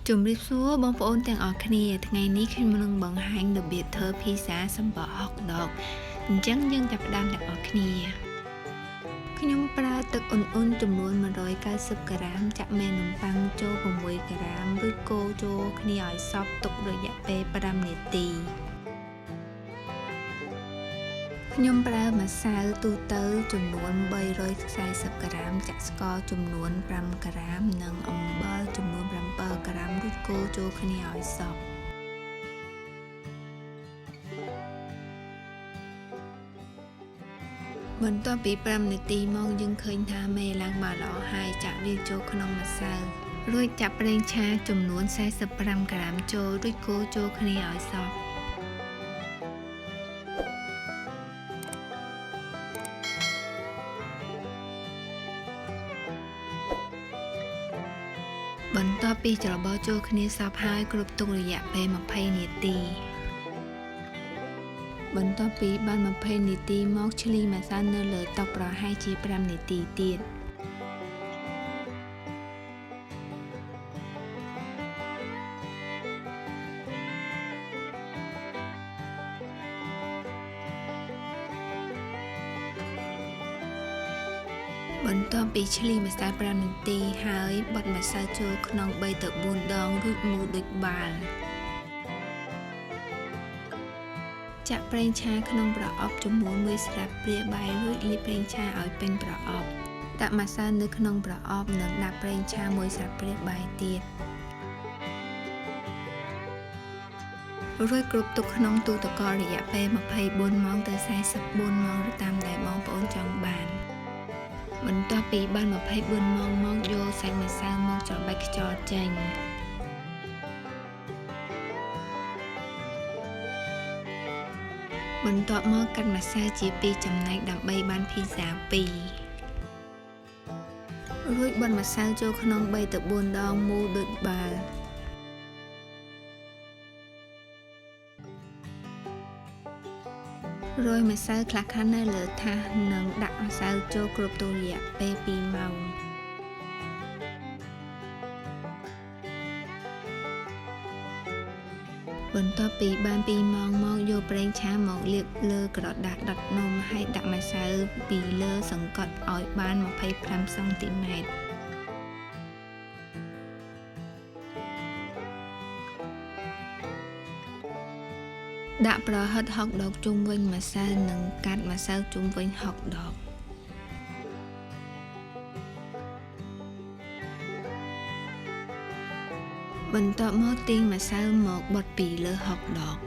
ជំរាបសួរបងប្អូនទាំងអស់គ្នាថ្ងៃនេះខ្ញុំនឹងបង្ហាញរបៀបធ្វើភីហ្សាសម្បកហុកដកអញ្ចឹងយើងចាប់ផ្ដើមទាំងអស់គ្នាខ្ញុំប្រើទឹកអ៊ុនៗចំនួន190ក្រាមចាក់មេនំប៉័ងចូល6ក្រាមរួចកូរចូលគ្នាឲ្យសព្វទុករយៈពេល5នាទីខ្ញុំប្រើម្សៅទូទៅចំនួន340ក្រាមចាក់ស្ករចំនួន5ក្រាមនិងអំបិលចំនួន7ក្រាមរួចកូរចូលគ្នាឲ្យសព្វបន្ទាប់ពី5នាទីមកយើងឃើញថាមេឡើងបានល្អហើយចាក់វាចូលក្នុងម្សៅរួចចាក់ប្រេងឆាចំនួន45ក្រាមចូលរួចកូរចូលគ្នាឲ្យសព្វបន្ទាប់ពីច្របល់ចូលគ្នាសព្វហើយគ្រប់ទុករយៈពេល20នាទីបន្ទាប់ពីបាន20នាទីមកឈ្លីម្សៅនៅលើតុប្រហែលជា5នាទីទៀតបន្ទាប់ពីឈ្លីម្សៅ5នាទីហើយបត់ម្សៅចូលក្នុង3ទៅ4ដងរួចមូលដូចបាល់ចាក់ប្រេងឆាក្នុងប្រអប់ចំនួន1ស្លាបព្រាបាយរួចលាបប្រេងឆាឲ្យពេញប្រអប់ដាក់ម្សៅនៅក្នុងប្រអប់និងដាក់ប្រេងឆា1ស្លាបព្រាបាយទៀតរួចគ្រប់ទុកក្នុងទូទឹកកករយៈពេល24ម៉ោងទៅ44ម៉ោងតាមដែលបងប្អូនចង់បានបន្ទាប់ពីបាន24ម៉ោងមកយកសាច់ម្សៅមកច្របាច់ខ្យល់ចេញបន្ទាប់មកកាត់ម្សៅជា2ចំណែកដើម្បីបានភីហ្សា2រួចបត់ម្សៅចូលក្នុង3ទៅ4ដងមូលដូចបាល់រោយម្សៅខ្លះៗនៅលើថាសនិងដាក់ម្សៅចូលគ្រប់ទូរយៈពេល2ម៉ោងបន្ទាប់ពីបាន2ម៉ោងមកយកប្រេងឆាមកលាបលើក្រដាសដុតនំហើយដាក់ម្សៅពីលើសង្កត់ឲ្យបាន25សង់ទីម៉ែត្រដាក់ប្រហិតហុកដកជុំវិញម្សៅនិងកាត់ម្សៅជុំវិញហុកដកបន្ទាប់មកទាញម្សៅមកបត់ពីលើហុកដក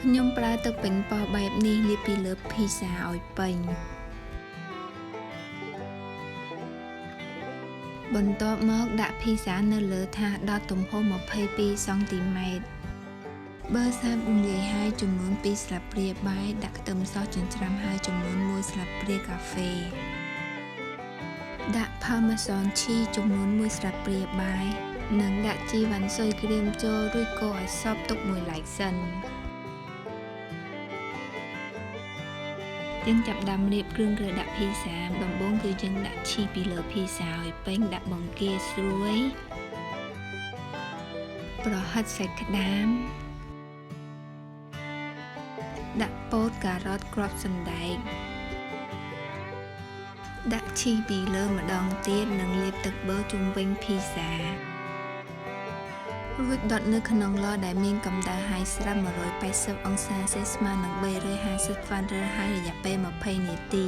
ខ្ញុំប្រើទឹកប៉េងប៉ោះបែបនេះលាបពីលើភីហ្សាឲ្យពេញបន្ទាប់មកដាក់ភីហ្សានៅលើថាសដុតទំហំ22សង់ទីម៉ែត្រប៊ឺសាបរំលាយហើយចំនួន2ស្លាបព្រាបាយដាក់ខ្ទឹមសចិញ្ច្រាំហើយចំនួន1ស្លាបព្រាកាហ្វេដាក់ Parmesan cheese ចំនួន1ស្លាបព្រាបាយនិងដាក់ជីវ៉ាន់ស៊ុយក្រៀមចូលរួចកូរឲ្យសព្វទុកមួយឡែកសិនយើងចាប់ដាំរៀបគ្រឿងរើដាក់ភីហ្សាដំបូងគឺយើងដាក់ឈីសពីលើភីហ្សាឲ្យពេញដាក់បង្គាស្រួយប្រហិតសាច់ក្តាមដាក់ពោតការ៉ុតគ្រាប់សណ្តែកដាក់ឈីសពីលើម្ដងទៀតនិងលាបទឹកប៊ឺជុំវិញភីហ្សារួចដុតនៅក្នុងឡដែលមានកម្ដៅហើយស្រាប់180អង្សាសេស្មើនឹង350 Fahrenheit ហើយរយៈពេល20នាទី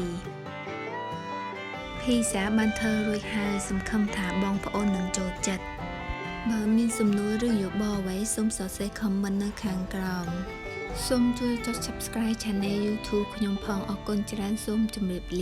ភីហ្សាបានធ្វើរួចហើយសង្ឃឹមថាបងប្អូននឹងចូលចិត្តបើមានសំណួរឬយោបល់អ្វីសូមសរសេរ comment នៅខាងក្រោមសូមជួយចុច subscribe Channel YouTube ខ្ញុំផងអរគុណច្រើនសូមជម្រាបលា